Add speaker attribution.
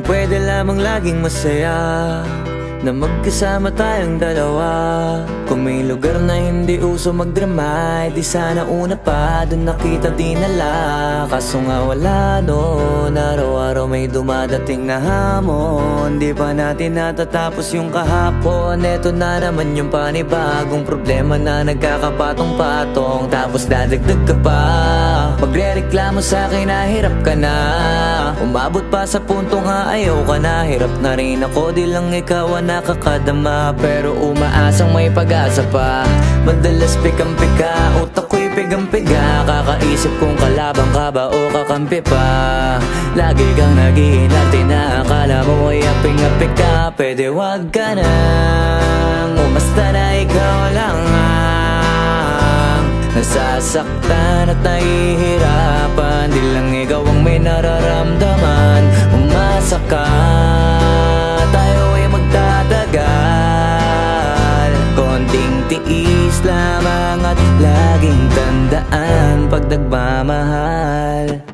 Speaker 1: Pwede lamang laging masaya na magkasama tayong dalawa. Kung may lugar na hindi uso magdrama, di sana una pa dun nakita dinala. Kaso nga wala noon, araw-araw may dumadating na hamon. Di pa natin natatapos yung kahapon. Eto na naman yung panibagong problema na nagkakapatong-patong. Tapos dadagdag ka pa, magre-reklamo sa'kin na hirap ka na. Umabot pa sa punto nga ayaw ka na. Hirap na rin ako, di lang ikaw ang nakakadama. Pero umaasang may pag-asa pa. Madalas pikang-pika, utak ko'y pigang-piga. Kakaisip kung kalaban ka ba o kakampi pa. Lagi kang nag-iinarte na akala mo ay aping-apik ka. Pwede wag ka nang umasta na ikaw lang ang nasasaktan at nahihirapan. Di lang ikaw ang may nararamdaman. Umasa ka, tayo ay magtatagal. Konting tiis lamang at laging tandaan pag nagmamahal.